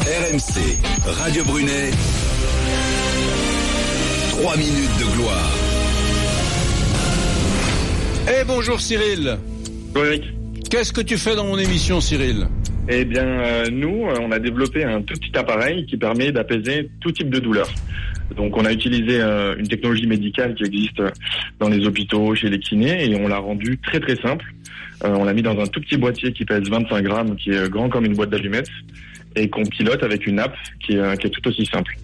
RMC, Radio Brunet, 3 minutes de gloire. Eh bonjour Cyril. Bonjour Eric. Qu'est-ce que tu fais dans mon émission, Cyril ? Eh bien, nous, on a développé un tout petit appareil qui permet d'apaiser tout type de douleur. Donc, on a utilisé une technologie médicale qui existe dans les hôpitaux, chez les kinés, et on l'a rendu très très simple. On l'a mis dans un tout petit boîtier qui pèse 25 grammes, qui est grand comme une boîte d'allumettes, et qu'on pilote avec une app qui est tout aussi simple.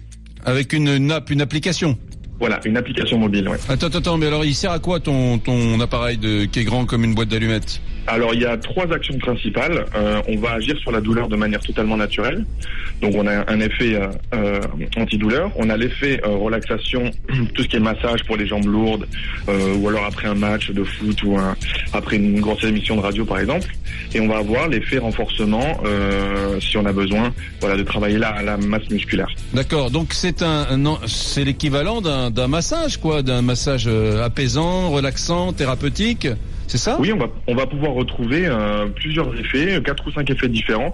Avec une app, une application ? Voilà, une application mobile, ouais. Attends, mais alors il sert à quoi ton appareil qui est grand comme une boîte d'allumettes ? Alors, il y a 3 actions principales. On va agir sur la douleur de manière totalement naturelle. Donc, on a un effet antidouleur. On a l'effet relaxation, tout ce qui est massage pour les jambes lourdes, ou alors après un match de foot ou après une grosse émission de radio, par exemple. Et on va avoir l'effet renforcement si on a besoin, de travailler la masse musculaire. D'accord. Donc, c'est l'équivalent d'un massage, quoi, d'un massage apaisant, relaxant, thérapeutique. C'est ça ? Oui, on va pouvoir retrouver plusieurs effets, 4 ou 5 effets différents,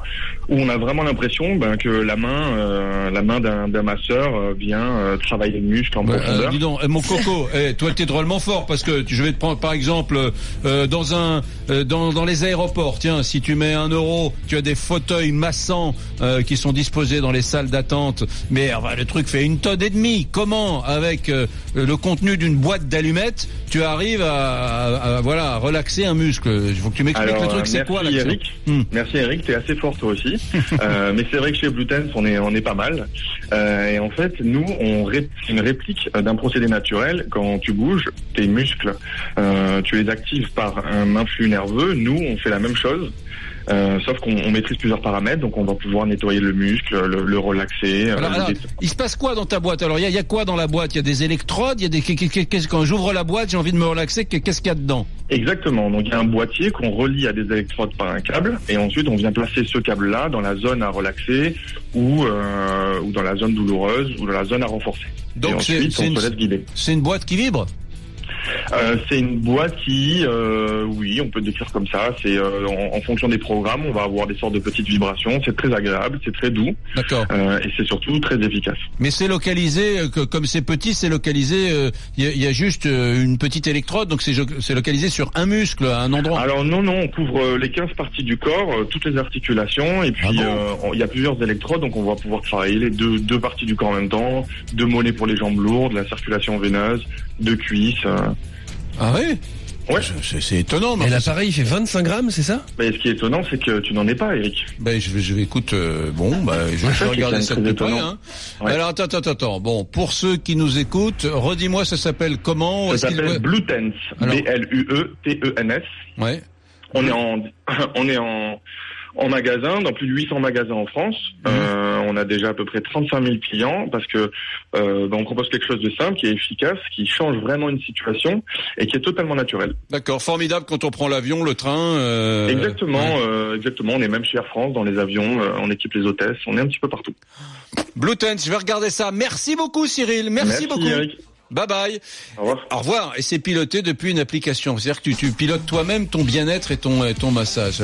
où on a vraiment l'impression que la main d'un masseur vient travailler le muscle en profondeur. Dis donc, mon coco, toi t'es drôlement fort parce que je vais te prendre par exemple dans les aéroports. Tiens, si tu mets 1 euro, tu as des fauteuils massants qui sont disposés dans les salles d'attente. Mais le truc fait 1,5 tonnes. Comment, avec le contenu d'une boîte d'allumettes, tu arrives à relaxer un muscle? Il faut que tu m'expliques le truc, c'est quoi l'action? Merci Eric, t'es assez fort toi aussi. Mais c'est vrai que chez Blue Tense, on est pas mal. Et en fait, nous, c'est une réplique d'un procédé naturel. Quand tu bouges, tes muscles, tu les actives par un influx nerveux. Nous, on fait la même chose. Sauf qu'on maîtrise plusieurs paramètres, donc on va pouvoir nettoyer le muscle, le relaxer. Alors, il se passe quoi dans ta boîte? Alors, il y a quoi dans la boîte? Il y a des électrodes, quand j'ouvre la boîte, j'ai envie de me relaxer, qu'est-ce qu'il y a dedans? Exactement, donc il y a un boîtier qu'on relie à des électrodes par un câble, et ensuite on vient placer ce câble-là dans la zone à relaxer, ou dans la zone douloureuse, ou dans la zone à renforcer. Donc et ensuite, on se laisse guider. C'est une boîte qui vibre? C'est une boîte qui, oui, on peut le décrire comme ça. C'est en fonction des programmes, on va avoir des sortes de petites vibrations. C'est très agréable, c'est très doux. D'accord. Et c'est surtout très efficace. Mais c'est localisé, comme c'est petit, c'est localisé. Il y a juste une petite électrode, donc c'est localisé sur un muscle, à un endroit. Alors non, on couvre les 15 parties du corps, toutes les articulations, et puis il y a plusieurs électrodes, donc on va pouvoir travailler les deux parties du corps en même temps, 2 mollets pour les jambes lourdes, la circulation veineuse, 2 cuisses. Ah oui? Ouais. C'est étonnant. Et l'appareil, il fait 25 grammes, c'est ça? Ce qui est étonnant, c'est que tu n'en es pas, Eric. Je vais écoute, je vais regarder ça de près, hein. Ouais. Alors, attends. Bon, pour ceux qui nous écoutent, redis-moi, ça s'appelle comment? Ça s'appelle Blue Tense. BLUETENS. Ouais. On est en magasin, dans plus de 800 magasins en France. On a déjà à peu près 35 000 clients parce que on propose quelque chose de simple, qui est efficace, qui change vraiment une situation et qui est totalement naturel. D'accord, formidable quand on prend l'avion, le train. Exactement. On est même chez Air France dans les avions, on équipe les hôtesses, on est un petit peu partout. Blue Tense, je vais regarder ça. Merci beaucoup Cyril, merci beaucoup. Eric. Bye bye. Au revoir. Au revoir. Et c'est piloté depuis une application. C'est-à-dire que tu pilotes toi-même ton bien-être et ton massage.